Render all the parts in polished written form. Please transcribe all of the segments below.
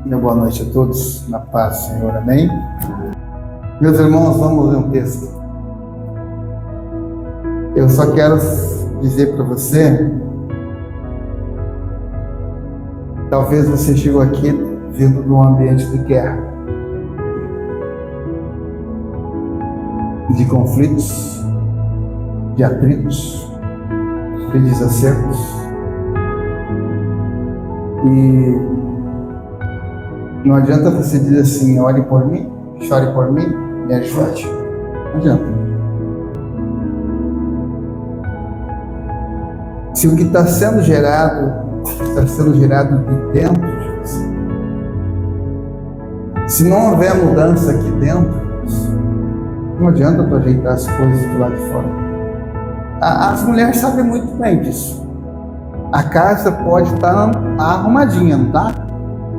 Meu boa noite a todos, na paz do Senhor, amém? Meus irmãos, vamos ler um texto. Eu só quero dizer para você, talvez você chegou aqui vindo de um ambiente de guerra, de conflitos, de atritos, de desacertos, e não adianta você dizer assim: ore por mim, chore por mim, me ajude. Não adianta. Se o que está sendo gerado de dentro de você, se não houver mudança aqui dentro, não adianta tu ajeitar as coisas do lado de fora. As mulheres sabem muito bem disso. A casa pode estar arrumadinha, não tá?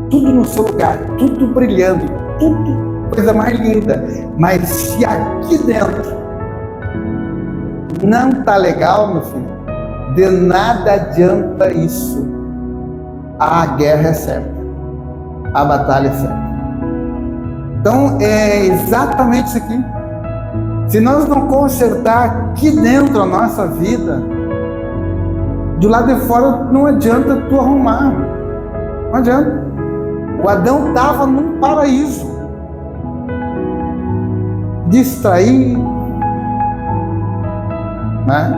Tudo no seu lugar, tudo brilhando, tudo coisa mais linda. Mas se aqui dentro não tá legal, meu filho, de nada adianta isso. A guerra é certa, a batalha é certa. Então é exatamente isso aqui. Se nós não consertar aqui dentro a nossa vida, do lado de fora não adianta tu arrumar. Não adianta. O Adão estava num paraíso, distraído, né?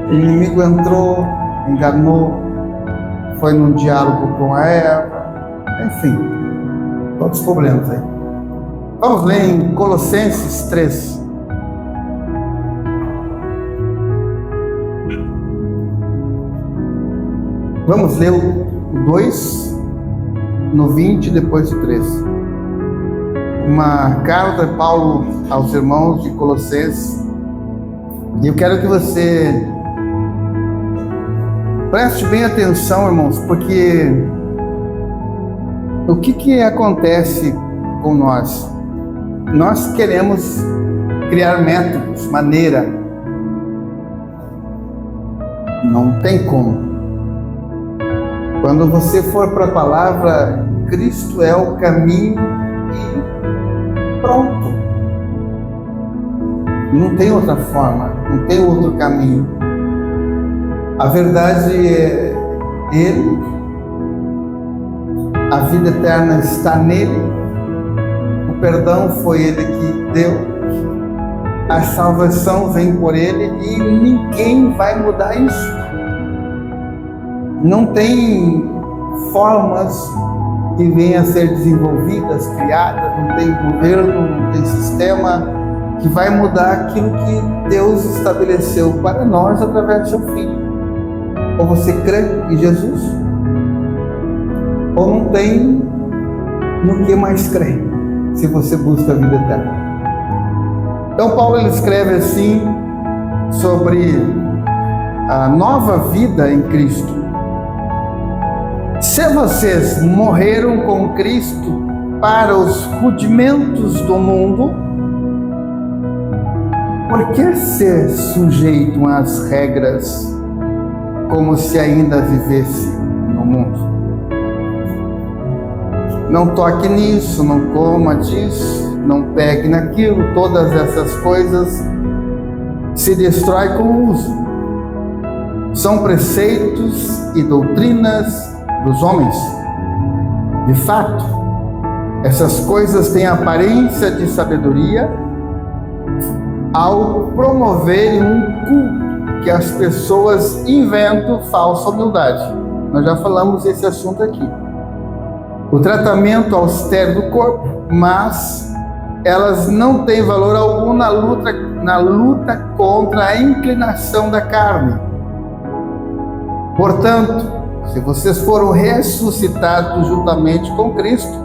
O inimigo entrou, enganou, foi num diálogo com a Eva, enfim, todos os problemas aí. Vamos ler em Colossenses 3. Vamos ler o 2, no 20, depois o 3. Uma carta de Paulo aos irmãos de Colossenses. E eu quero que você preste bem atenção, irmãos, porque o que acontece com nós? Nós queremos criar métodos, maneira. Não tem como. Quando você for para a palavra, Cristo é o caminho e pronto. Não tem outra forma, não tem outro caminho. A verdade é Ele, a vida eterna está nele, o perdão foi Ele que deu, a salvação vem por Ele e ninguém vai mudar isso. Não tem formas que venham a ser desenvolvidas, criadas, não tem governo, não tem sistema que vai mudar aquilo que Deus estabeleceu para nós através do seu Filho. Ou você crê em Jesus, ou não tem no que mais crê, se você busca a vida eterna. Então Paulo ele escreve assim sobre a nova vida em Cristo. Se vocês morreram com Cristo para os rudimentos do mundo, por que se sujeitam às regras como se ainda vivesse no mundo? Não toque nisso, não coma disso, não pegue naquilo, todas essas coisas se destrói com o uso. São preceitos e doutrinas dos homens. De fato, essas coisas têm aparência de sabedoria ao promoverem um culto que as pessoas inventam falsa humildade. Nós já falamos desse assunto aqui. O tratamento austero do corpo, mas elas não têm valor algum na luta contra a inclinação da carne. Portanto, se vocês foram ressuscitados juntamente com Cristo,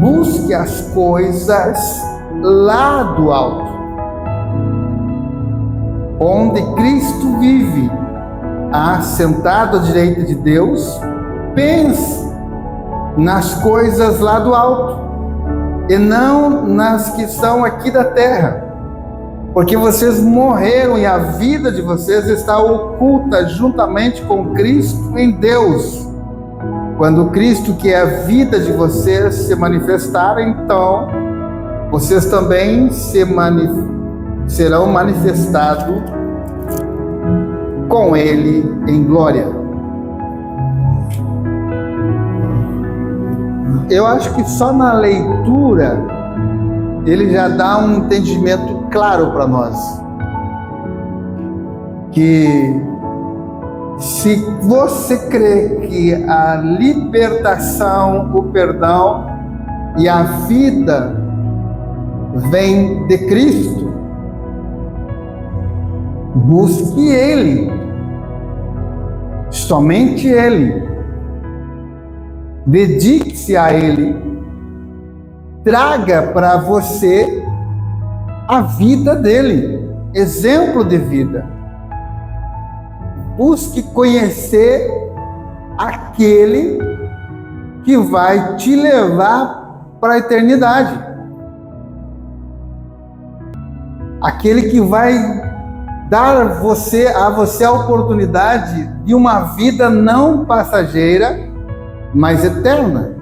busque as coisas lá do alto, onde Cristo vive, assentado à direita de Deus. Pense nas coisas lá do alto, e não nas que são aqui da terra, porque vocês morreram e a vida de vocês está oculta juntamente com Cristo em Deus. Quando Cristo, que é a vida de vocês, se manifestar, então vocês também serão manifestados com Ele em glória. Eu acho que só na leitura ele já dá um entendimento claro para nós. Que se você crê que a libertação, o perdão e a vida vem de Cristo, busque Ele, somente Ele, dedique-se a Ele, traga para você a vida dele, exemplo de vida. Busque conhecer aquele que vai te levar para a eternidade. Aquele que vai dar a você a oportunidade de uma vida não passageira, mas eterna.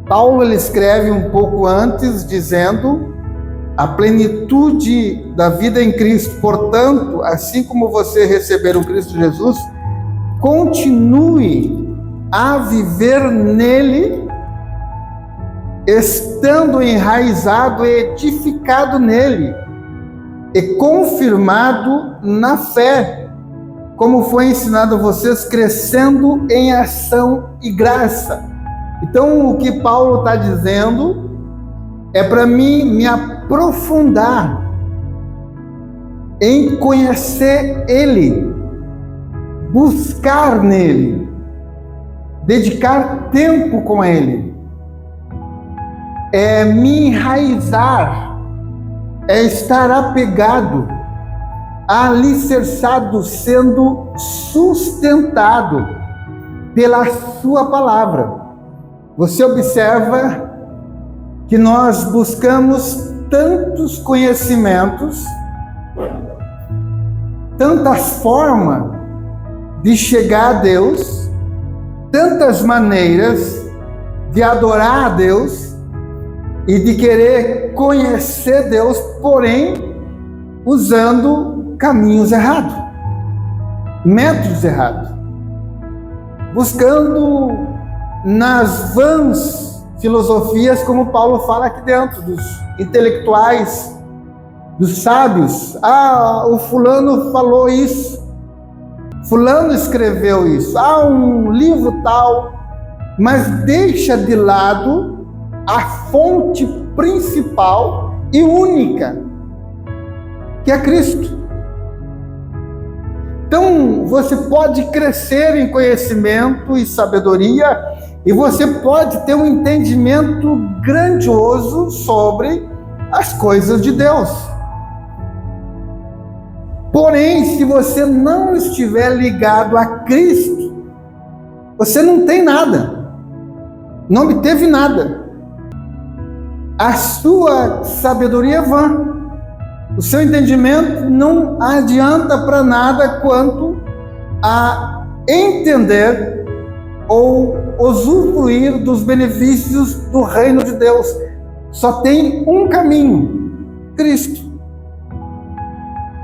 Paulo ele escreve um pouco antes dizendo: a plenitude da vida em Cristo. Portanto, assim como você receberam Cristo Jesus, continue a viver nele, estando enraizado e edificado nele, e confirmado na fé, como foi ensinado a vocês, crescendo em ação e graça. Então, o que Paulo está dizendo é para mim me aprofundar em conhecer Ele, buscar nele, dedicar tempo com Ele, é me enraizar, é estar apegado, alicerçado, sendo sustentado pela sua palavra. Você observa que nós buscamos tantos conhecimentos, tantas formas de chegar a Deus, tantas maneiras de adorar a Deus e de querer conhecer Deus, porém usando caminhos errados, métodos errados, buscando nas vãs filosofias, como Paulo fala aqui dentro, dos intelectuais, dos sábios. O fulano falou isso, fulano escreveu isso, um livro tal, mas deixa de lado a fonte principal e única, que é Cristo. Então, você pode crescer em conhecimento e sabedoria, e você pode ter um entendimento grandioso sobre as coisas de Deus. Porém, se você não estiver ligado a Cristo, você não tem nada, não obteve nada. A sua sabedoria é vã. O seu entendimento não adianta para nada quanto a entender ou usufruir dos benefícios do reino de Deus. Só tem um caminho: Cristo.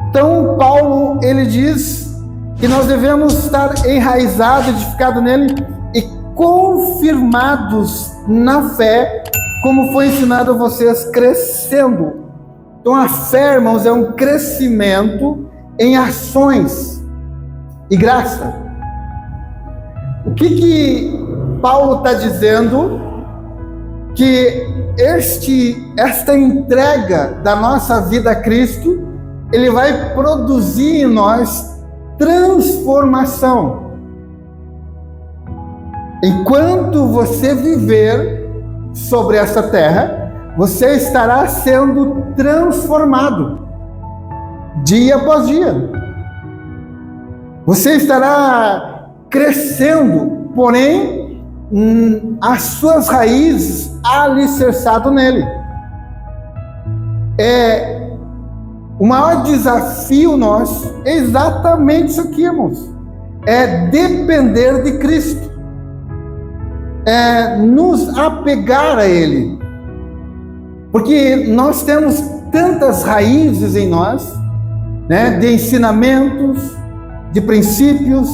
Então Paulo ele diz que nós devemos estar enraizados, edificados nele e confirmados na fé, como foi ensinado a vocês, crescendo. Então a fé, irmãos, é um crescimento em ações e graça. O que Paulo está dizendo? Que esta entrega da nossa vida a Cristo, ele vai produzir em nós transformação. Enquanto você viver sobre essa terra, você estará sendo transformado dia após dia. Você estará crescendo, porém as suas raízes alicerçado nele. O maior desafio nosso é exatamente isso aqui, irmãos. É depender de Cristo. nos apegar a Ele. Porque nós temos tantas raízes em nós, né, de ensinamentos, de princípios,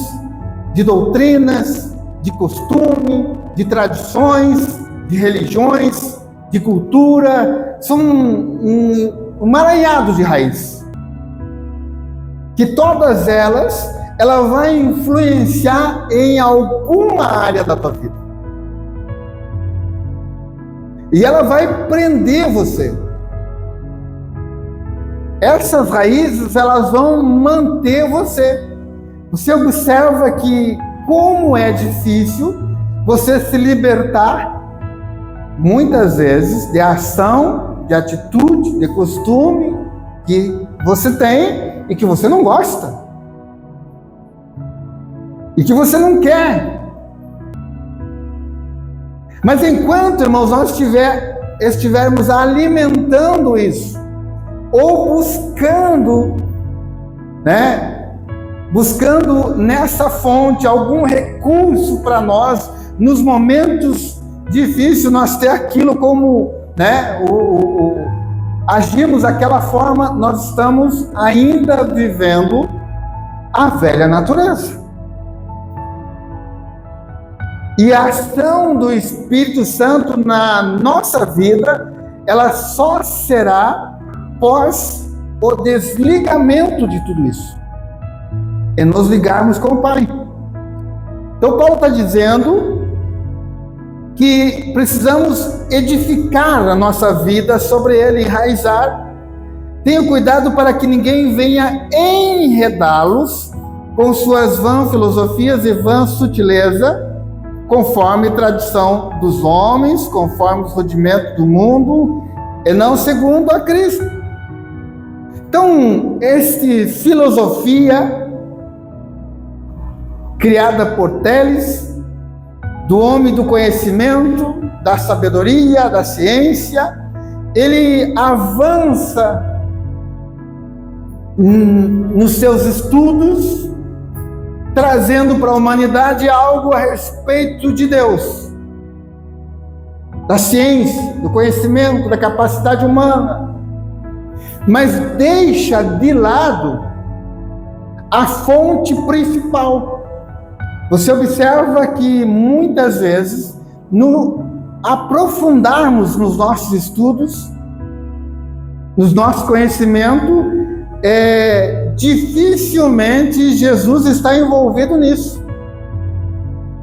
de doutrinas, de costume, de tradições, de religiões, de cultura. São um emaranhado de raiz. Que todas elas vão influenciar em alguma área da tua vida. E ela vai prender você. Essas raízes, elas vão manter você. Você observa que como é difícil você se libertar, muitas vezes, de ação, de atitude, de costume que você tem e que você não gosta. E que você não quer. Mas enquanto, irmãos, nós estivermos alimentando isso, ou buscando, buscando nessa fonte algum recurso para nós, nos momentos difíceis, nós ter aquilo como, agimos daquela forma, nós estamos ainda vivendo a velha natureza. E a ação do Espírito Santo na nossa vida, ela só será após o desligamento de tudo isso. É nos ligarmos com o Pai. Então Paulo está dizendo que precisamos edificar a nossa vida sobre ele, enraizar. Tenha cuidado para que ninguém venha enredá-los com suas vãs filosofias e vãs sutileza, conforme tradição dos homens, conforme os rudimentos do mundo, e não segundo a Cristo. Então, esta filosofia criada por Teles, do homem do conhecimento, da sabedoria, da ciência, ele avança nos seus estudos, trazendo para a humanidade algo a respeito de Deus, da ciência, do conhecimento, da capacidade humana, mas deixa de lado a fonte principal. Você observa que muitas vezes, no aprofundarmos nos nossos estudos, nos nossos conhecimentos, dificilmente Jesus está envolvido nisso.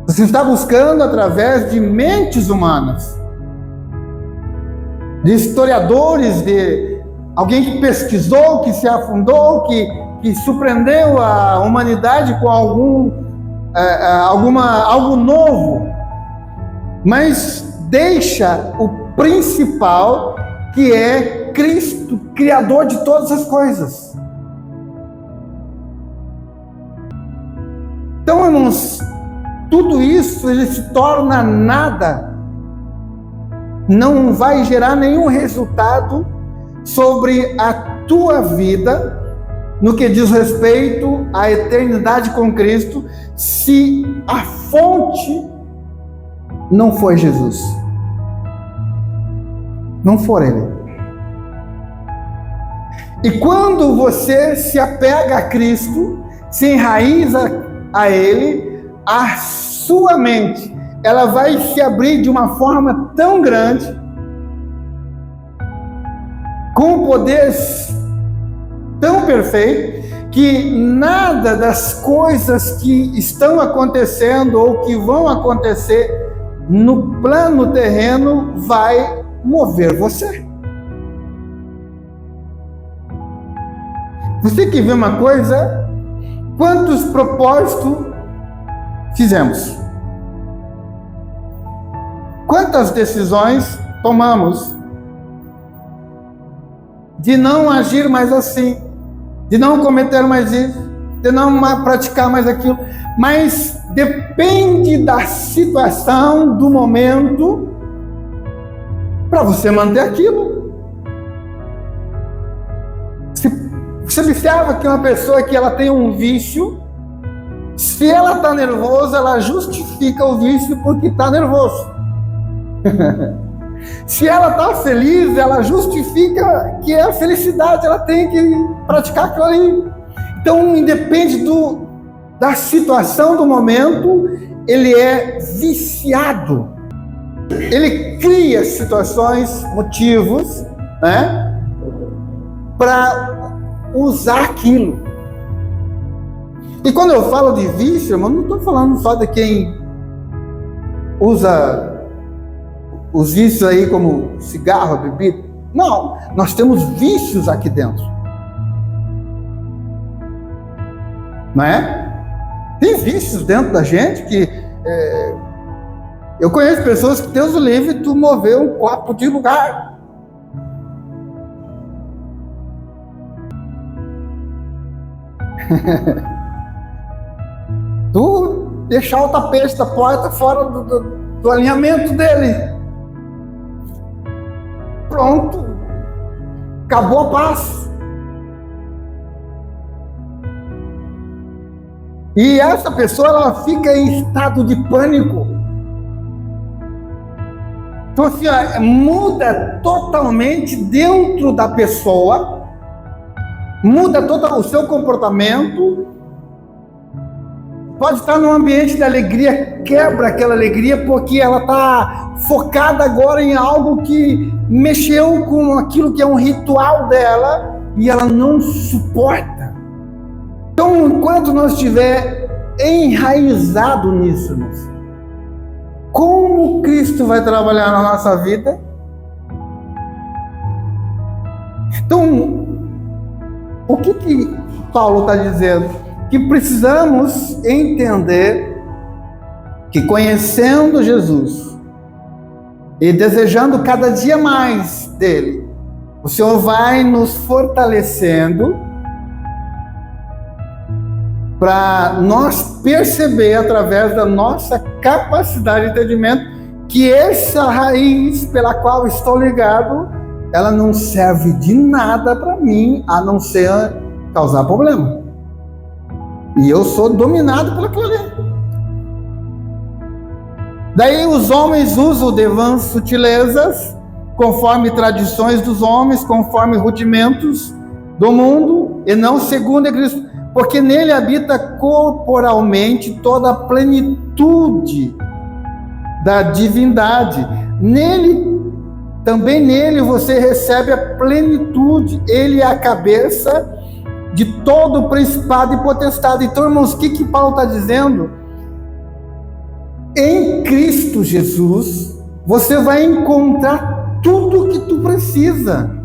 Você está buscando através de mentes humanas, de historiadores, de alguém que pesquisou, que se afundou, que surpreendeu a humanidade com algo novo, mas deixa o principal, que é Cristo, Criador de todas as coisas. Então, irmãos, tudo isso ele se torna nada, não vai gerar nenhum resultado sobre a tua vida, no que diz respeito à eternidade com Cristo, se a fonte não for Jesus, não for Ele. E quando você se apega a Cristo, se enraiza a Ele, a sua mente, ela vai se abrir de uma forma tão grande, com um poder tão perfeito, que nada das coisas que estão acontecendo ou que vão acontecer no plano terreno vai mover você. Você quer ver uma coisa? Quantos propósitos fizemos? Quantas decisões tomamos de não agir mais assim, de não cometer mais isso, de não praticar mais aquilo, mas depende da situação, do momento, para você manter aquilo. Você observa que uma pessoa que ela tem um vício, Se ela está nervosa, ela justifica o vício porque está nervoso. Se ela está feliz, ela justifica que é a felicidade, ela tem que praticar aquilo ali. Então, independe da situação do momento, ele é viciado. Ele cria situações, motivos, né, para usar aquilo. E quando eu falo de vício, irmão, não estou falando só de quem usa os vícios aí como cigarro, bebida. Não, nós temos vícios aqui dentro. Não é? Tem vícios dentro da gente que... eu conheço pessoas que, Deus o livre, tu mover um copo de lugar. Tu deixar o tapete da porta fora do alinhamento dele. Pronto. Acabou a paz. E essa pessoa, ela fica em estado de pânico. Então assim, muda totalmente dentro da pessoa, muda todo o seu comportamento. Pode estar num ambiente de alegria, quebra aquela alegria porque ela está focada agora em algo que mexeu com aquilo que é um ritual dela e ela não suporta. Então, enquanto nós estiver enraizado nisso, como Cristo vai trabalhar na nossa vida? Então, o que Paulo está dizendo? Que precisamos entender que, conhecendo Jesus e desejando cada dia mais dele, o Senhor vai nos fortalecendo para nós perceber, através da nossa capacidade de entendimento, que essa raiz pela qual estou ligado, ela não serve de nada para mim, a não ser causar problema. E eu sou dominado por aquilo ali. Daí os homens usam de vãs sutilezas, conforme tradições dos homens, conforme rudimentos do mundo, e não segundo a Cristo, porque nele habita corporalmente toda a plenitude da divindade. Também nele você recebe a plenitude. Ele é a cabeça de todo o principado e potestade. Então, irmãos, o que Paulo está dizendo? Em Cristo Jesus, você vai encontrar tudo o que tu precisa.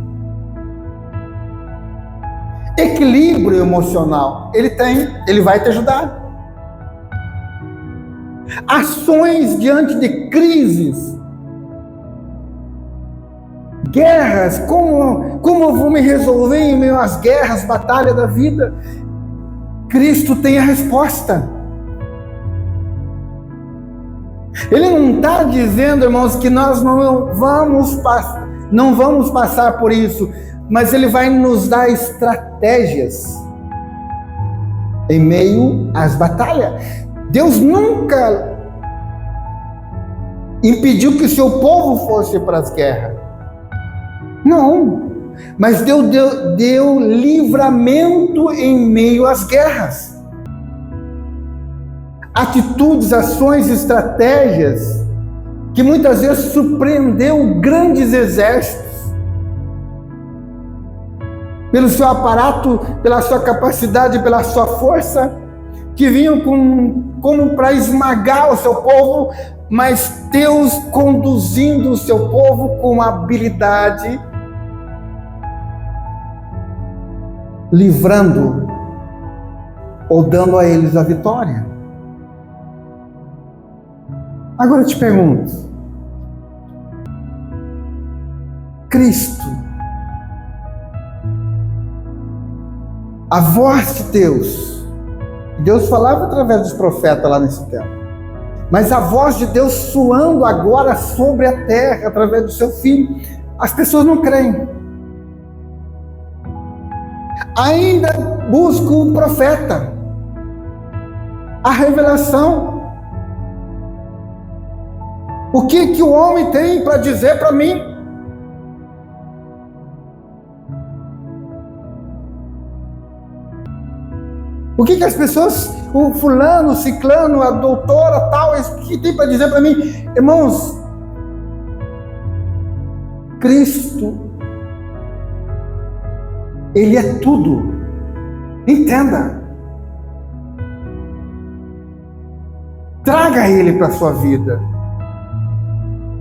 Equilíbrio emocional, ele vai te ajudar. Ações diante de crises, guerras, como eu vou me resolver em meio às guerras, batalha da vida? Cristo tem a resposta. Ele não está dizendo, irmãos, que nós não vamos passar por isso, mas ele vai nos dar estratégias em meio às batalhas. Deus nunca impediu que o seu povo fosse para as guerras. Não, mas Deus deu livramento em meio às guerras. Atitudes, ações, estratégias que muitas vezes surpreendeu grandes exércitos pelo seu aparato, pela sua capacidade, pela sua força, que vinham como para esmagar o seu povo, mas Deus conduzindo o seu povo com habilidade, livrando ou dando a eles a vitória. Agora eu te pergunto, Cristo, a voz de Deus falava através dos profetas lá nesse tempo, mas a voz de Deus soando agora sobre a terra através do seu Filho, as pessoas não creem. Ainda buscam o profeta, a revelação. O que que o homem tem para dizer para mim? O que que as pessoas, o fulano, o ciclano, a doutora, tal, o que tem para dizer para mim? Irmãos, Cristo, Ele é tudo. Entenda. Traga Ele para a sua vida.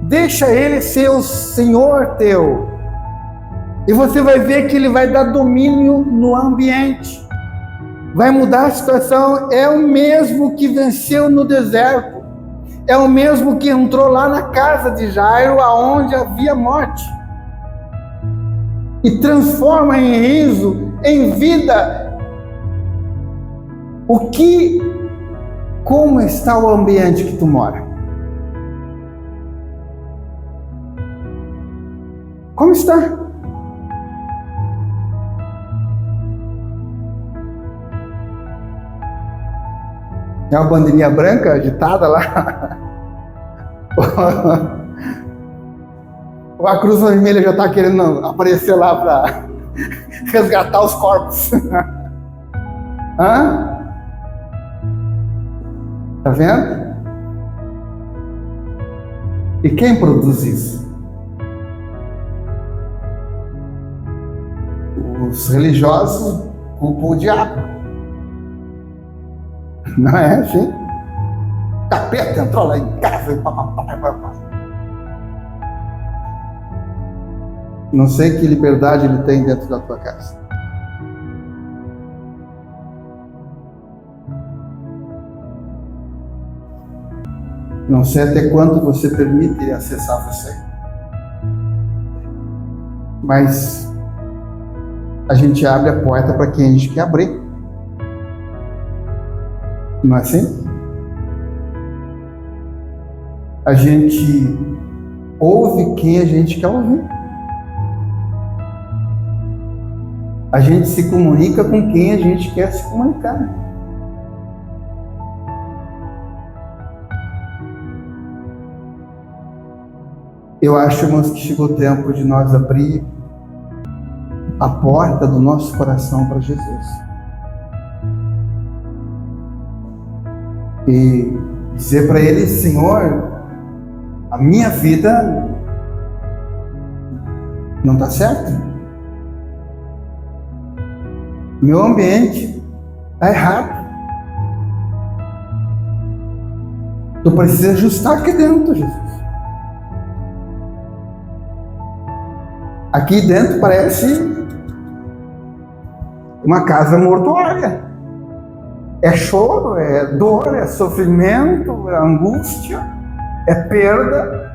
Deixa Ele ser o Senhor teu. E você vai ver que Ele vai dar domínio no ambiente. Vai mudar a situação. É o mesmo que venceu no deserto. É o mesmo que entrou lá na casa de Jairo, aonde havia morte. E transforma em riso, em vida. Como está o ambiente que tu mora? Como está? É uma bandeirinha branca agitada lá? Ou a cruz vermelha já está querendo aparecer lá para resgatar os corpos? Hã? Tá vendo? E quem produz isso? Os religiosos culpam o diabo. Não é assim? Capeta entrou lá em casa e papapá. Não sei que liberdade ele tem dentro da tua casa. Não sei até quanto você permite ele acessar você. Mas a gente abre a porta para quem a gente quer abrir. Não é assim? A gente ouve quem a gente quer ouvir. A gente se comunica com quem a gente quer se comunicar. Eu acho, irmãos, que chegou o tempo de nós abrir a porta do nosso coração para Jesus. E dizer para Ele: Senhor, a minha vida não está certa. Meu ambiente está errado. Eu preciso ajustar aqui dentro, Jesus. Aqui dentro parece uma casa mortuária. É choro, é dor, é sofrimento, é angústia, é perda.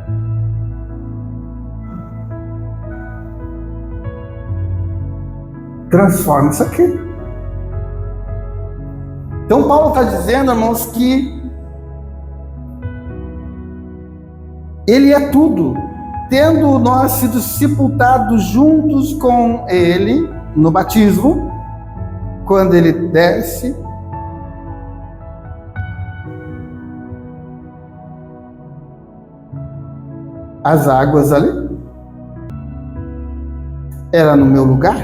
Transforma isso aqui. Então Paulo está dizendo, irmãos, que Ele é tudo. Tendo nós sido sepultados juntos com Ele no batismo, quando Ele desce, as águas ali, era no meu lugar,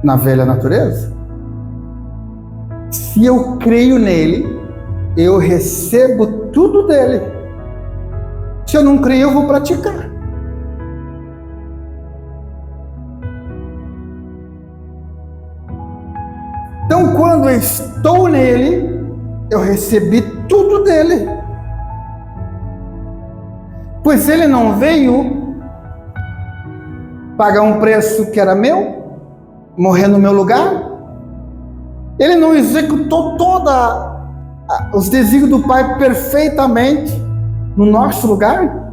na velha natureza. Se eu creio nele, eu recebo tudo dele. Se eu não creio, eu vou praticar. Então, quando eu estou nele, eu recebi tudo dele. Pois ele não veio pagar um preço que era meu, morrer no meu lugar. Ele não executou todos os desígnios do Pai perfeitamente no nosso lugar.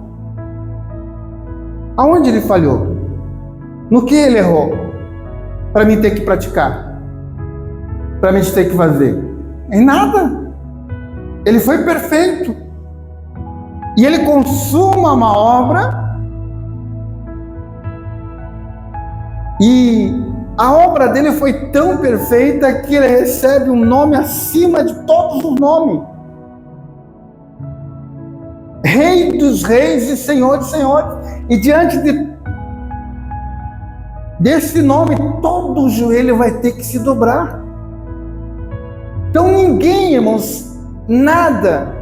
Aonde ele falhou? No que ele errou? Para mim ter que praticar? Para mim ter que fazer? Em nada. Ele foi perfeito. E ele consuma uma obra e A obra dele foi tão perfeita que ele recebe um nome acima de todos os nomes. Rei dos reis e Senhor dos senhores. E diante desse nome, todo o joelho vai ter que se dobrar. Então ninguém, irmãos, nada,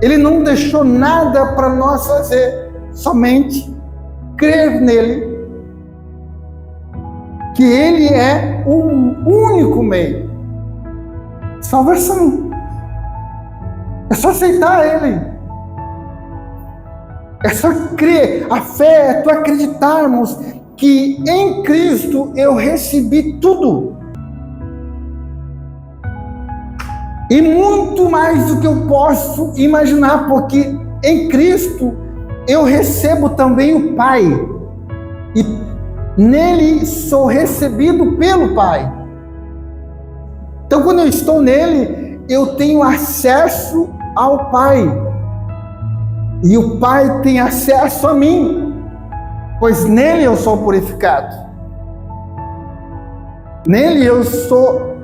ele não deixou nada para nós fazer, somente crer nele, que ele é o único meio de salvação. É só aceitar ele. É só crer. A fé é tu acreditarmos que em Cristo eu recebi tudo. E muito mais do que eu posso imaginar, porque em Cristo eu recebo também o Pai. E nele sou recebido pelo Pai. Então, quando eu estou nele, eu tenho acesso ao Pai. E o Pai tem acesso a mim, pois nele eu sou purificado. Nele eu sou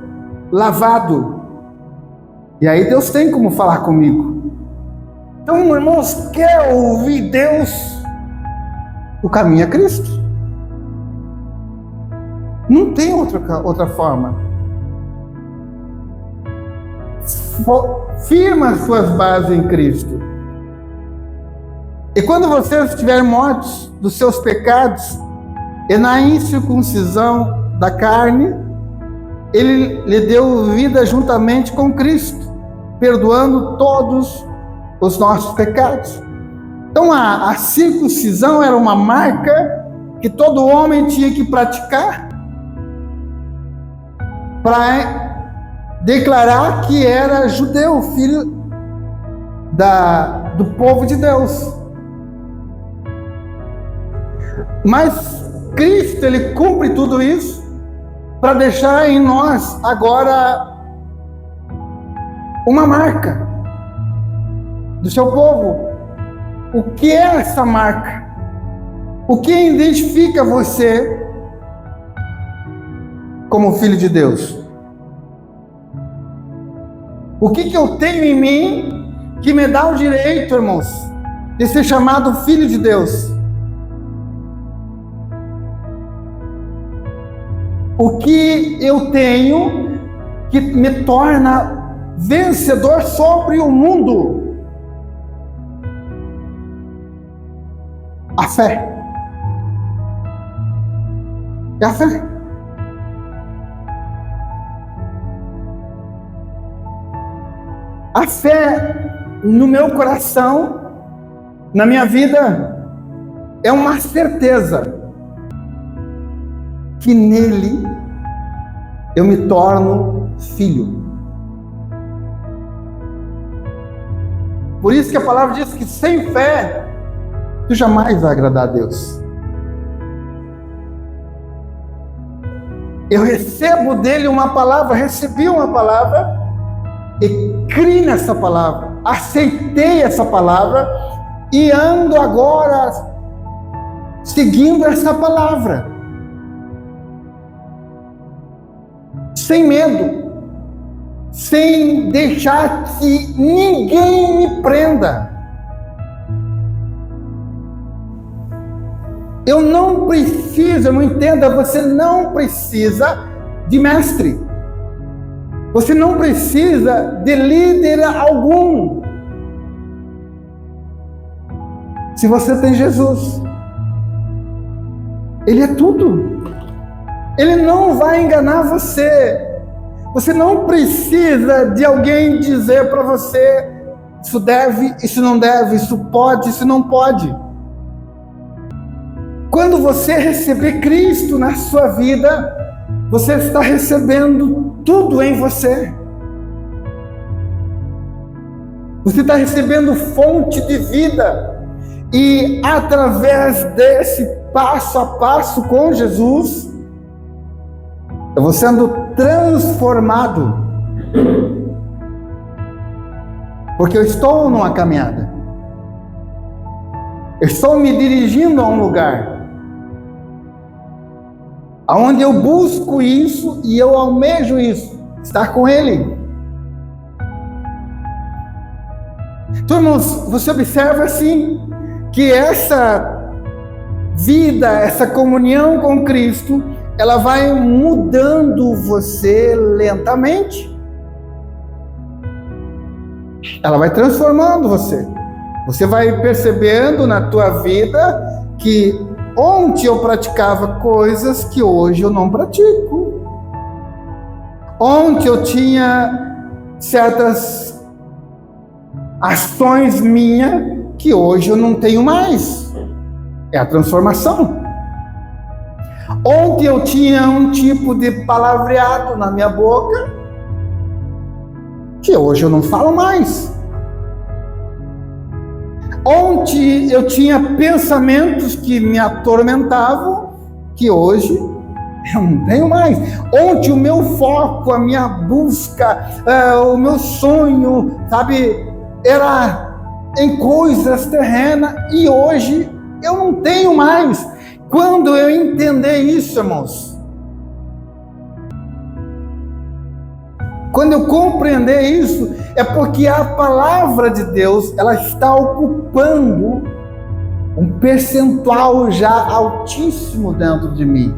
lavado. E aí Deus tem como falar comigo. Então, irmãos, quer ouvir Deus? O caminho é Cristo. Não tem outra forma. Firma as suas bases em Cristo. E quando vocês estiverem mortos dos seus pecados, e na incircuncisão da carne, ele lhe deu vida juntamente com Cristo, perdoando todos os nossos pecados. Então a circuncisão era uma marca que todo homem tinha que praticar para declarar que era judeu, filho do povo de Deus. Mas Cristo, ele cumpre tudo isso para deixar em nós agora uma marca do seu povo. O que é essa marca? O que identifica você como filho de Deus? O que eu tenho em mim que me dá o direito, irmãos, de ser chamado filho de Deus? O que eu tenho que me torna vencedor sobre o mundo? A fé. É a fé. A fé no meu coração, na minha vida, é uma certeza que nele eu me torno filho. Por isso que a palavra diz que sem fé tu jamais vai agradar a Deus. Eu recebo dele uma palavra, recebi uma palavra e criei nessa palavra, aceitei essa palavra e ando agora seguindo essa palavra. Sem medo, sem deixar que ninguém me prenda. Eu não preciso, não entenda, você não precisa de mestre. Você não precisa de líder algum. Se você tem Jesus, Ele é tudo. Ele não vai enganar você. Você não precisa de alguém dizer para você: isso deve, isso não deve, isso pode, isso não pode. Quando você receber Cristo na sua vida, você está recebendo tudo em você. Você está recebendo fonte de vida. E através desse passo a passo com Jesus, eu vou sendo transformado. Porque eu estou numa caminhada. Eu estou me dirigindo a um lugar aonde eu busco isso e eu almejo isso, estar com Ele. Então, irmãos, você observa assim, que essa vida, essa comunhão com Cristo, ela vai mudando você lentamente. Ela vai transformando você. Você vai percebendo na tua vida que ontem eu praticava coisas que hoje eu não pratico. Ontem eu tinha certas ações minhas que hoje eu não tenho mais. É a transformação. Ontem eu tinha um tipo de palavreado na minha boca que hoje eu não falo mais. Ontem eu tinha pensamentos que me atormentavam que hoje eu não tenho mais. Ontem o meu foco, a minha busca, o meu sonho, sabe, era em coisas terrenas e hoje eu não tenho mais. Quando eu entender isso, irmãos, quando eu compreender isso, é porque a palavra de Deus, ela está ocupando um percentual já altíssimo dentro de mim.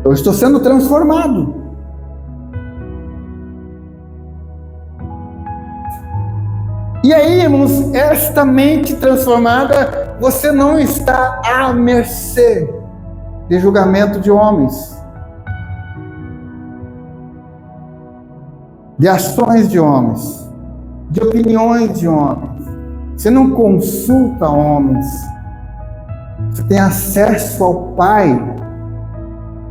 Eu estou sendo transformado. E aí, irmãos, esta mente transformada, você não está à mercê de julgamento de homens, de ações de homens, de opiniões de homens. Você não consulta homens. Você tem acesso ao Pai.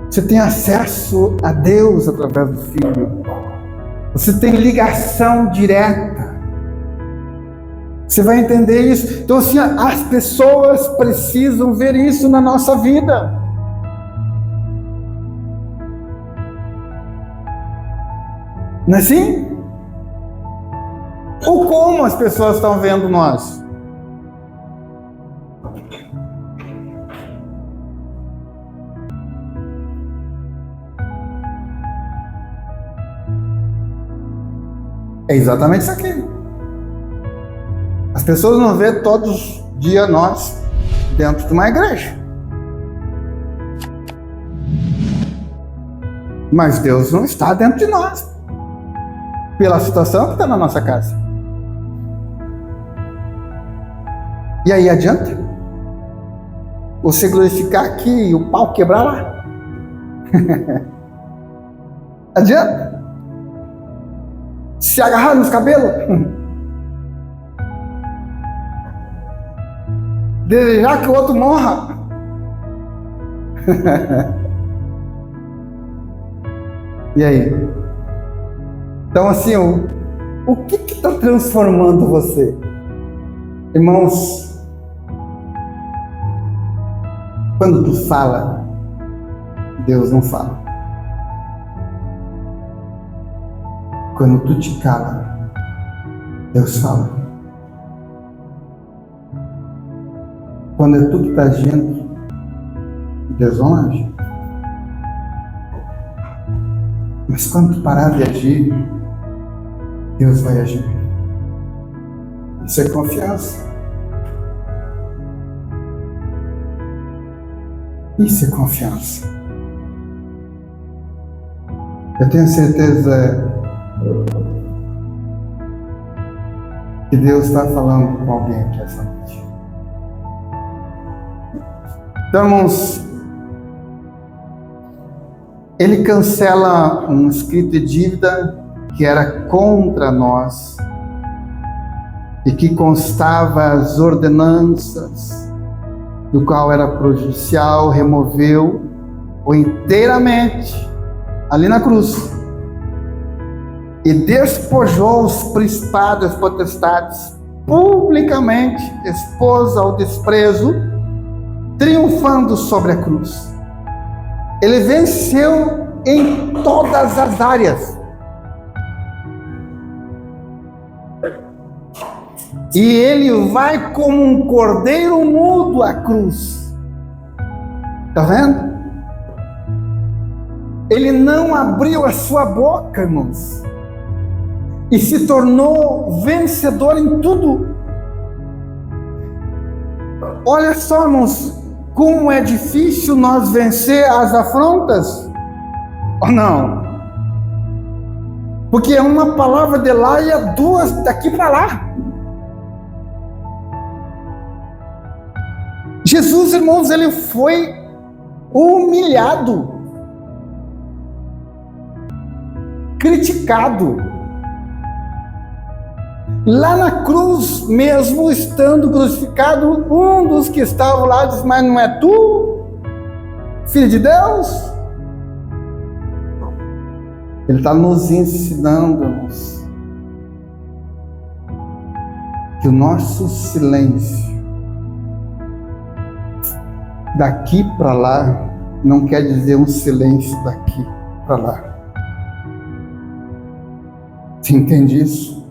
Você tem acesso a Deus através do Filho. Você tem ligação direta. Você vai entender isso. Então, assim, as pessoas precisam ver isso na nossa vida. Não é assim? Ou como as pessoas estão vendo nós? É exatamente isso aqui. As pessoas não vê todos os dias nós dentro de uma igreja. Mas Deus não está dentro de nós, pela situação que está na nossa casa. E aí adianta você glorificar aqui e o pau quebrar lá? Adianta? Se agarrar nos cabelos? Desejar que o outro morra? E aí? Então, assim, o que está transformando você? Irmãos, quando tu fala, Deus não fala. Quando tu te cala, Deus fala. Quando é tu que está agindo, Deus não age. Mas quando tu parar de agir, Deus vai agir. Isso é confiança. Isso é confiança. Eu tenho certeza que Deus está falando com alguém aqui essa noite. Então, irmãos, Ele cancela um escrito de dívida que era contra nós e que constava as ordenanças, do qual era prejudicial, removeu-o inteiramente ali na cruz e despojou os principados e as potestades publicamente, expôs ao desprezo, triunfando sobre a cruz. Ele venceu em todas as áreas. E ele vai como um cordeiro mudo à cruz. Está vendo? Ele não abriu a sua boca, irmãos, e se tornou vencedor em tudo. Olha só, irmãos, como é difícil nós vencer as afrontas, ou não? Porque é uma palavra de lá e é duas daqui para lá. Jesus, irmãos, ele foi humilhado, criticado. Lá na cruz mesmo, estando crucificado, um dos que estavam lá disse: mas não é tu, Filho de Deus? Ele está nos ensinando, irmãos, que o nosso silêncio daqui para lá não quer dizer um silêncio daqui para lá. Você entende isso?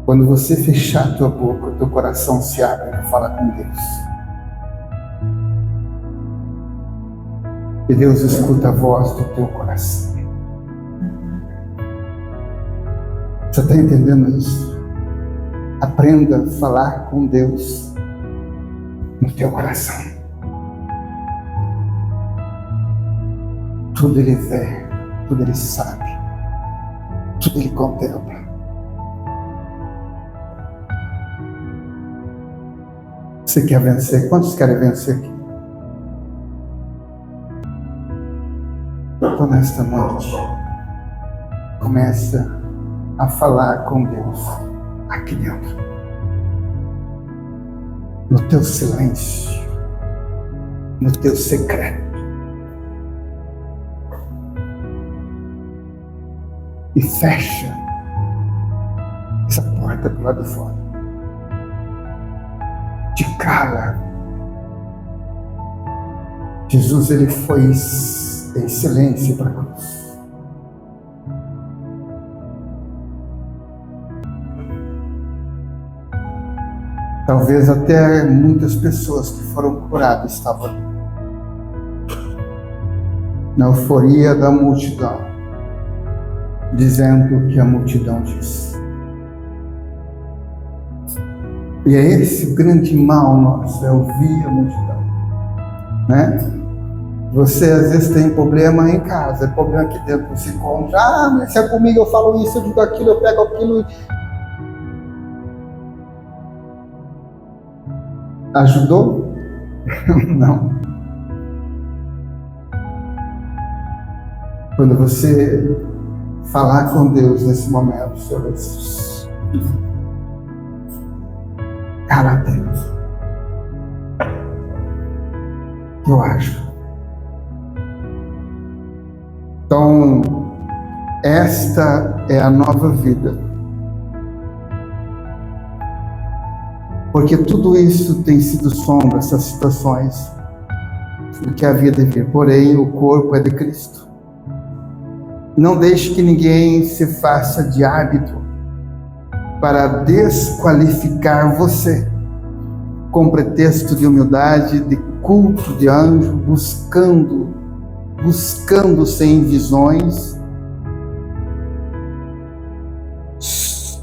Quando você fechar a tua boca, o teu coração se abre para falar com Deus. E Deus escuta a voz do teu coração. Você está entendendo isso? Aprenda a falar com Deus no teu coração. Tudo Ele vê, tudo Ele sabe, tudo Ele contempla. Você quer vencer? Quantos querem vencer aqui? Então, nesta noite, começa a falar com Deus aqui dentro, no teu silêncio, no teu secreto. E fecha essa porta do lado de fora. Te cala. Jesus, ele foi em silêncio para a cruz. Talvez até muitas pessoas que foram curadas estavam ali, na euforia da multidão, dizendo o que a multidão disse. E é esse o grande mal nosso, é ouvir a multidão, né? Você às vezes tem problema em casa, problema aqui dentro, você encontra: mas se é comigo, eu falo isso, eu digo aquilo, eu pego aquilo. Ajudou? Não. Quando você falar com Deus nesse momento, você vai dizer: cala Deus, eu acho. Então, esta é a nova vida. Porque tudo isso tem sido sombra, essas situações, do que a vida é vir. Porém, o corpo é de Cristo. Não deixe que ninguém se faça de hábito para desqualificar você, com pretexto de humildade, de culto de anjo, buscando sem visões,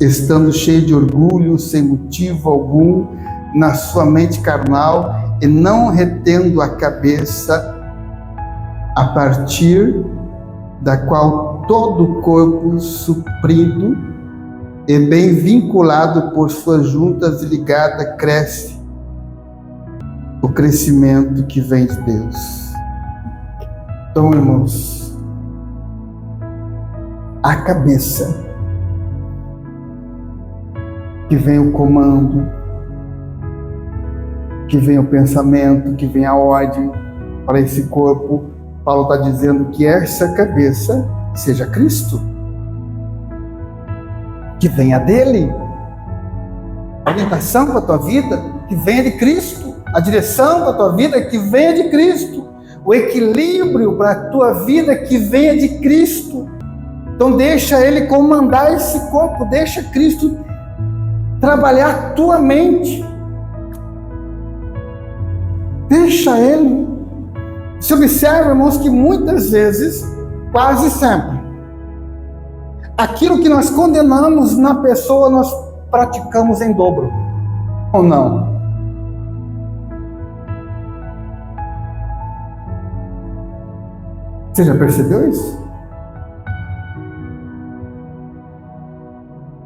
estando cheio de orgulho, sem motivo algum, na sua mente carnal, e não retendo a cabeça, a partir da qual todo o corpo suprido e bem vinculado por suas juntas e ligada cresce, o crescimento que vem de Deus. Então, irmãos, a cabeça, que vem o comando, que vem o pensamento, que vem a ordem para esse corpo. Paulo está dizendo que essa cabeça seja Cristo, que venha dele, a orientação para a tua vida que venha de Cristo, a direção para a tua vida que venha de Cristo, o equilíbrio para a tua vida que venha de Cristo. Então deixa Ele comandar esse corpo, deixa Cristo trabalhar a tua mente, deixa Ele. Se observa, irmãos, que muitas vezes, quase sempre, aquilo que nós condenamos na pessoa, nós praticamos em dobro, ou não? Você já percebeu isso?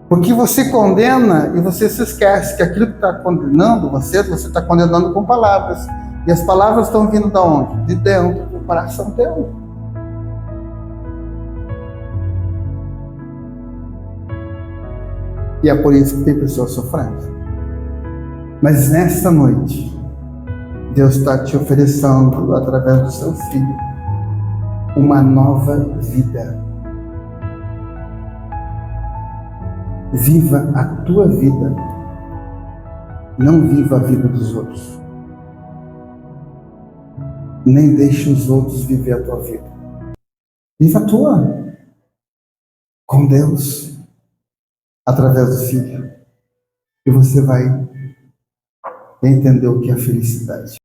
Porque você condena e você se esquece que aquilo que está condenando você está condenando com palavras. E as palavras estão vindo de onde? De dentro do coração teu. E é por isso que tem pessoas sofrendo. Mas nesta noite, Deus está te oferecendo, através do seu Filho, uma nova vida. Viva a tua vida. Não viva a vida dos outros. Nem deixe os outros viver a tua vida. Viva a tua. Com Deus. Através do Filho. E você vai entender o que é felicidade.